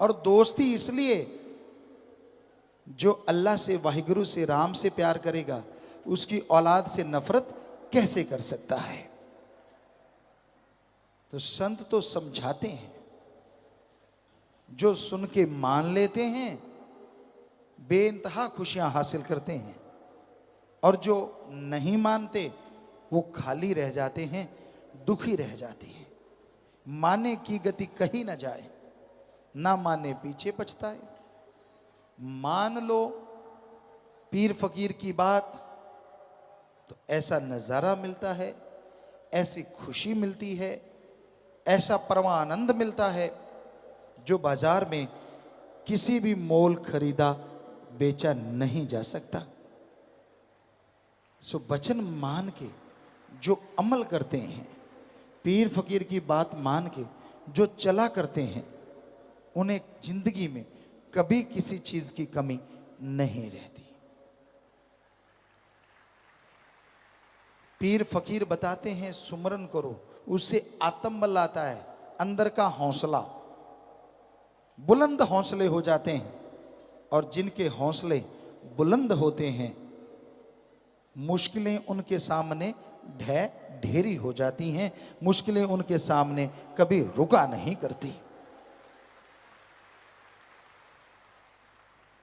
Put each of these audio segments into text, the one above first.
और दोस्ती इसलिए, जो अल्लाह से, वाहिगुरु से, राम से प्यार करेगा उसकी औलाद से नफरत कैसे कर सकता है। तो संत तो समझाते हैं, जो सुन के मान लेते हैं बेइंतहा खुशियां हासिल करते हैं, और जो नहीं मानते वो खाली रह जाते हैं, दुखी रह जाते हैं। माने की गति कहीं ना जाए, ना माने पीछे पछताए। मान लो पीर फकीर की बात तो ऐसा नजारा मिलता है, ऐसी खुशी मिलती है, ऐसा परमानंद मिलता है जो बाजार में किसी भी मोल खरीदा बेचा नहीं जा सकता। सो वचन मान के जो अमल करते हैं, पीर फकीर की बात मान के जो चला करते हैं, उन्हें जिंदगी में कभी किसी चीज की कमी नहीं रहती। पीर फकीर बताते हैं सुमरन करो, उससे आत्मबल आता है, अंदर का हौसला, बुलंद हौसले हो जाते हैं। और जिनके हौसले बुलंद होते हैं, मुश्किलें उनके सामने ढेरी हो जाती हैं, मुश्किलें उनके सामने कभी रुका नहीं करती।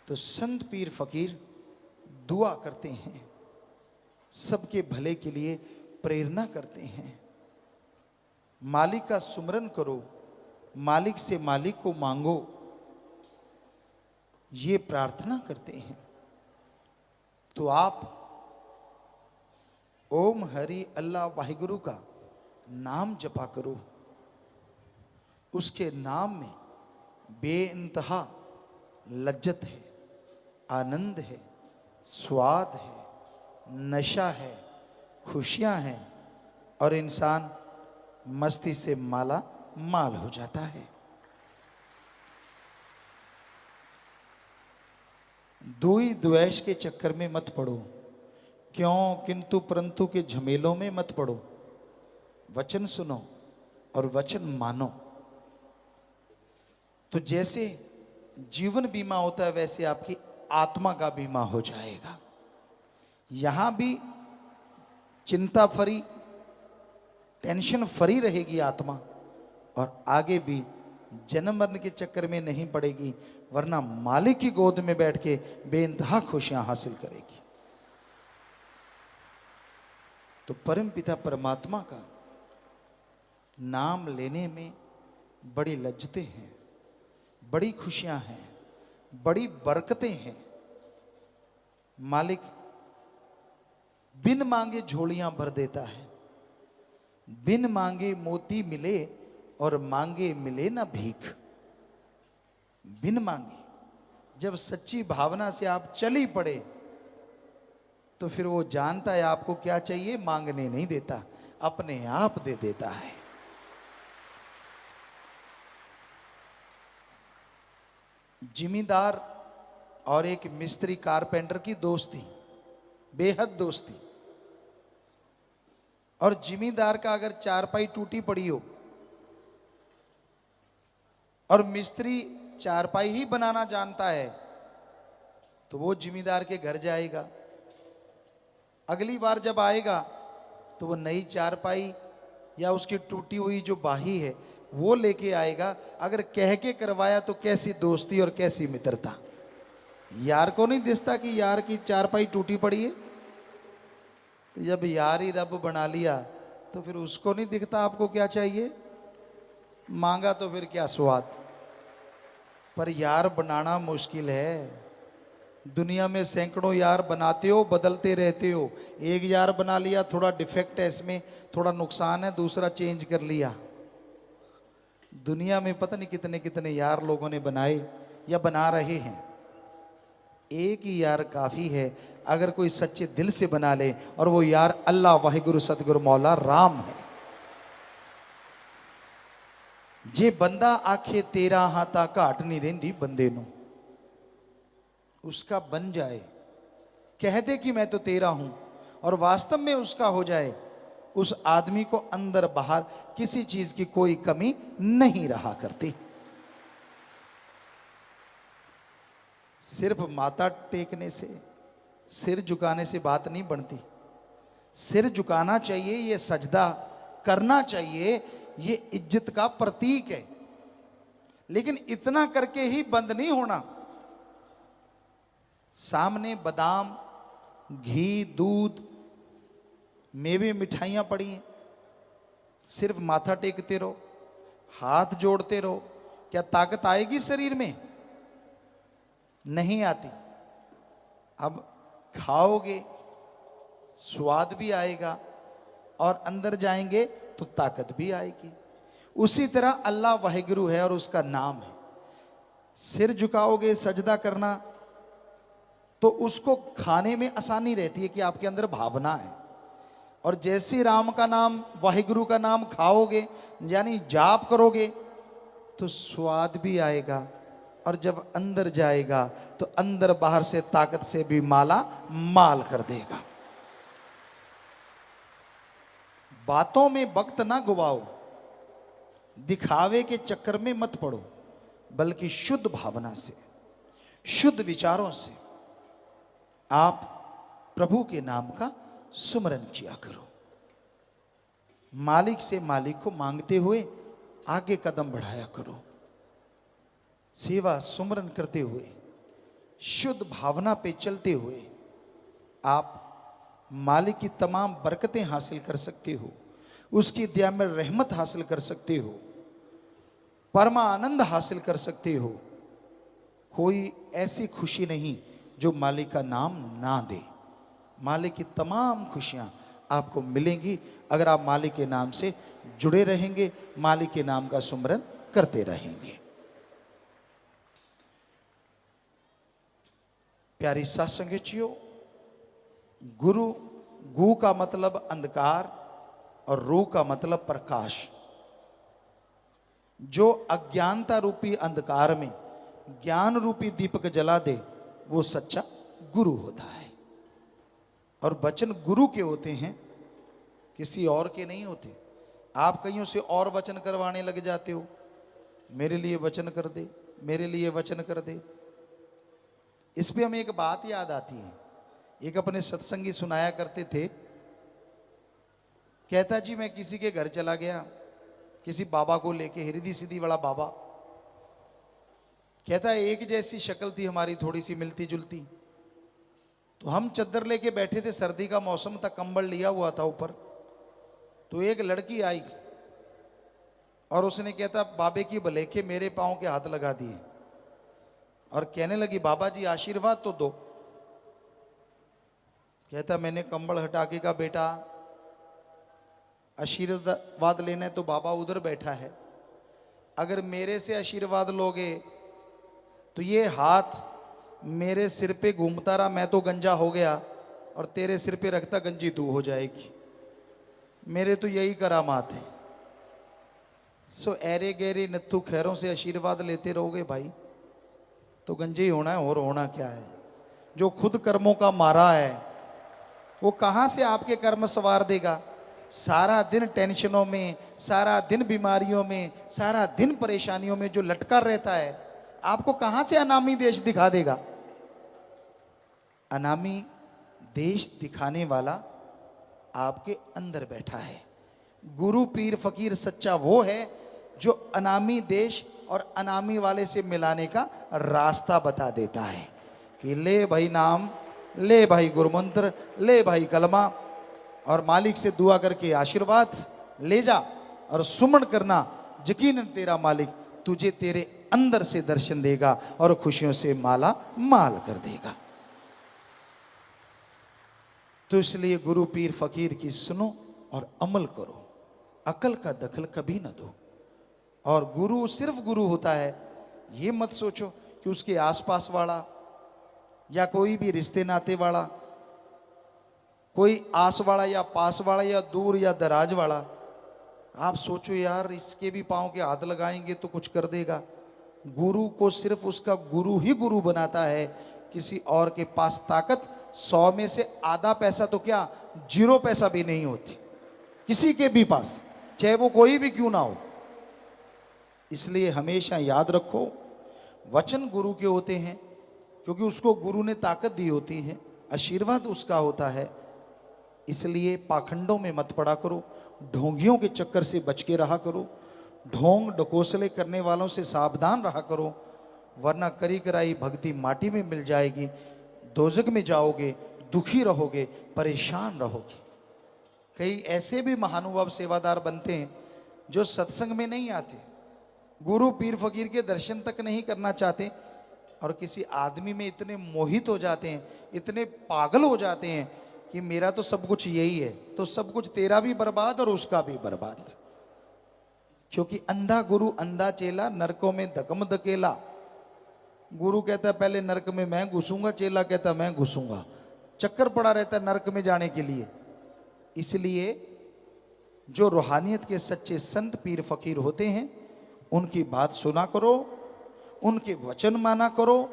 तो संत पीर फकीर दुआ करते हैं, सबके भले के लिए प्रेरणा करते हैं। मालिक का सुमरन करो, मालिक से मालिक को मांगो, ये प्रार्थना करते हैं। तो आप ओम हरि अल्लाह वाहिगुरु का नाम जपा करो। उसके नाम में बेइंतहा लज्जत है, आनंद है, स्वाद है, नशा है, खुशियां हैं, और इंसान मस्ती से माला माल हो जाता है। दुई द्वेष के चक्कर में मत पड़ो, क्यों किंतु परंतु के झमेलों में मत पड़ो। वचन सुनो और वचन मानो। तो जैसे जीवन बीमा होता है, वैसे आपकी आत्मा का बीमा हो जाएगा। यहां भी चिंता फ्री, टेंशन फ्री रहेगी आत्मा, और आगे भी जन्म मरण के चक्कर में नहीं पड़ेगी, वरना मालिक की गोद में बैठ के बेइंतहा खुशियां हासिल करेगी। तो परम पिता परमात्मा का नाम लेने में बड़ी लज्जतें हैं, बड़ी खुशियां हैं, बड़ी बरकतें हैं। मालिक बिन मांगे झोलियां भर देता है। बिन मांगे मोती मिले और मांगे मिले ना भीख। बिन मांगे, जब सच्ची भावना से आप चली पड़े तो फिर वो जानता है आपको क्या चाहिए, मांगने नहीं देता, अपने आप दे देता है। जिमीदार और एक मिस्त्री कारपेंटर की दोस्ती, बेहद दोस्ती। और जिमीदार का अगर चारपाई टूटी पड़ी हो और मिस्त्री चारपाई ही बनाना जानता है, तो वो जिमीदार के घर जाएगा। अगली बार जब आएगा तो वो नई चारपाई या उसकी टूटी हुई जो बाही है वो लेके आएगा। अगर कह के करवाया तो कैसी दोस्ती और कैसी मित्रता। यार को नहीं दिखता कि यार की चारपाई टूटी पड़ी है, तो जब यार ही रब बना लिया तो फिर उसको नहीं दिखता आपको क्या चाहिए, मांगा तो फिर क्या स्वाद। पर यार बनाना मुश्किल है। दुनिया में सैकड़ों यार बनाते हो, बदलते रहते हो। एक यार बना लिया, थोड़ा डिफेक्ट है इसमें, थोड़ा नुकसान है, दूसरा चेंज कर लिया। दुनिया में पता नहीं कितने कितने यार लोगों ने बनाए या बना रहे हैं। एक ही यार काफी है अगर कोई सच्चे दिल से बना ले, और वो यार अल्लाह वाहिगुरु सतगुरु मौला राम है। जे बंदा आखे तेरा हाथा घाट नहीं रेंदी बंदे नू, उसका बन जाए, कह दे कि मैं तो तेरा हूं और वास्तव में उसका हो जाए, उस आदमी को अंदर बाहर किसी चीज की कोई कमी नहीं रहा करती। सिर्फ माथा टेकने से, सिर झुकाने से बात नहीं बनती। सिर झुकाना चाहिए, ये सजदा करना चाहिए, ये इज्जत का प्रतीक है। लेकिन इतना करके ही बंद नहीं होना। सामने बादाम, घी, दूध, मेवे, मिठाइयां पड़ी हैं, सिर्फ माथा टेकते रहो, हाथ जोड़ते रहो, क्या ताकत आएगी शरीर में? नहीं आती। अब खाओगे, स्वाद भी आएगा और अंदर जाएंगे तो ताकत भी आएगी। उसी तरह अल्लाह वाहिगुरु है और उसका नाम है। सिर झुकाओगे, सजदा करना, तो उसको खाने में आसानी रहती है कि आपके अंदर भावना है। और जैसे राम का नाम, वाहिगुरु का नाम खाओगे, यानी जाप करोगे, तो स्वाद भी आएगा और जब अंदर जाएगा तो अंदर बाहर से ताकत से भी माला माल कर देगा। बातों में वक्त ना गुवाओ, दिखावे के चक्कर में मत पड़ो, बल्कि शुद्ध भावना से, शुद्ध विचारों से आप प्रभु के नाम का सुमरन किया करो। मालिक से मालिक को मांगते हुए आगे कदम बढ़ाया करो। सेवा सुमरन करते हुए, शुद्ध भावना पे चलते हुए आप मालिक की तमाम बरकतें हासिल कर सकते हो, उसकी दया में रहमत हासिल कर सकते हो, परमा आनंद हासिल कर सकते हो। कोई ऐसी खुशी नहीं जो मालिक का नाम ना दे। मालिक की तमाम खुशियां आपको मिलेंगी अगर आप मालिक के नाम से जुड़े रहेंगे, मालिक के नाम का सुमरन करते रहेंगे। प्यारी साथ संगतियों, गुरु, गु का मतलब अंधकार और रू का मतलब प्रकाश। जो अज्ञानता रूपी अंधकार में ज्ञान रूपी दीपक जला दे, वो सच्चा गुरु होता है। और वचन गुरु के होते हैं, किसी और के नहीं होते। आप कईयों से और वचन करवाने लग जाते हो, मेरे लिए वचन कर दे, मेरे लिए वचन कर दे। इस पे हमें एक बात याद आती है। एक अपने सत्संगी सुनाया करते थे, कहता जी मैं किसी के घर चला गया, किसी बाबा को लेके, हृदय सिद्धि वाला बाबा। कहता है एक जैसी शक्ल थी हमारी, थोड़ी सी मिलती जुलती। तो हम चद्दर लेके बैठे थे, सर्दी का मौसम था, कंबल लिया हुआ था ऊपर। तो एक लड़की आई और उसने कहता बाबे की भलेखे मेरे पांव के हाथ लगा दिए और कहने लगी बाबा जी आशीर्वाद तो दो। कहता मैंने कंबल हटा के कहा बेटा आशीर्वाद लेना है तो बाबा उधर बैठा है, अगर मेरे से आशीर्वाद लोगे तो ये हाथ मेरे सिर पे घूमता रहा, मैं तो गंजा हो गया, और तेरे सिर पे रखता गंजी तू हो जाएगी। मेरे तो यही करामात है। सो ऐरे गहरे नत्थु खैरों से आशीर्वाद लेते रहोगे भाई तो गंजे ही होना है, और होना क्या है। जो खुद कर्मों का मारा है वो कहाँ से आपके कर्म सवार देगा। सारा दिन टेंशनों में, सारा दिन बीमारियों में, सारा दिन परेशानियों में जो लटका रहता है, आपको कहाँ से अनामी देश दिखा देगा। अनामी देश दिखाने वाला आपके अंदर बैठा है। गुरु पीर फकीर सच्चा वो है जो अनामी देश और अनामी वाले से मिलाने का रास्ता बता देता है कि ले भाई नाम, ले भाई गुरुमंत्र, ले भाई कलमा, और मालिक से दुआ करके आशीर्वाद ले जा और सुमन करना। यकीनन तेरा मालिक तुझे तेरे अंदर से दर्शन देगा और खुशियों से माला माल कर देगा। तो इसलिए गुरु पीर फकीर की सुनो और अमल करो, अकल का दखल कभी न दो। और गुरु सिर्फ गुरु होता है, ये मत सोचो कि उसके आसपास वाला या कोई भी रिश्ते नाते वाला, कोई आस वाला या पास वाला या दूर या दराज वाला, आप सोचो यार इसके भी पांव के हाथ लगाएंगे तो कुछ कर देगा। गुरु को सिर्फ उसका गुरु ही गुरु बनाता है। किसी और के पास ताकत 100 में से आधा पैसा तो क्या 0 पैसा भी नहीं होती किसी के भी पास, चाहे वो कोई भी क्यों ना हो। इसलिए हमेशा याद रखो वचन गुरु के होते हैं, क्योंकि उसको गुरु ने ताकत दी होती है, आशीर्वाद उसका होता है। इसलिए पाखंडों में मत पड़ा करो, ढोंगियों के चक्कर से बच के रहा करो, ढोंग डकोसले करने वालों से सावधान रहा करो, वरना करी कराई भक्ति माटी में मिल जाएगी, दोजक में जाओगे, दुखी रहोगे, परेशान रहोगे। कई ऐसे भी महानुभाव सेवादार बनते हैं जो सत्संग में नहीं आते, गुरु पीर फकीर के दर्शन तक नहीं करना चाहते, और किसी आदमी में इतने मोहित हो जाते हैं, इतने पागल हो जाते हैं कि मेरा तो सब कुछ यही है, तो सब कुछ तेरा भी बर्बाद और उसका भी बर्बाद। क्योंकि अंधा गुरु अंधा चेला, नरकों में धकम धकेला। गुरु कहता है पहले नरक में मैं घुसूंगा, चेला कहता मैं घुसूंगा, चक्कर पड़ा रहता है नरक में जाने के लिए। इसलिए जो रूहानियत के सच्चे संत पीर फकीर होते हैं, उनकी बात सुना करो, उनके वचन माना करो।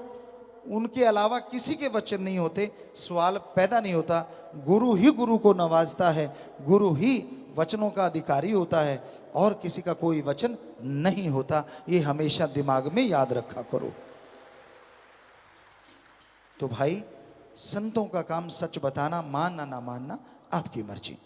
उनके अलावा किसी के वचन नहीं होते, सवाल पैदा नहीं होता। गुरु ही गुरु को नवाजता है, गुरु ही वचनों का अधिकारी होता है, और किसी का कोई वचन नहीं होता। ये हमेशा दिमाग में याद रखा करो। तो भाई, संतों का काम सच बताना, मानना ना मानना आपकी मर्जी।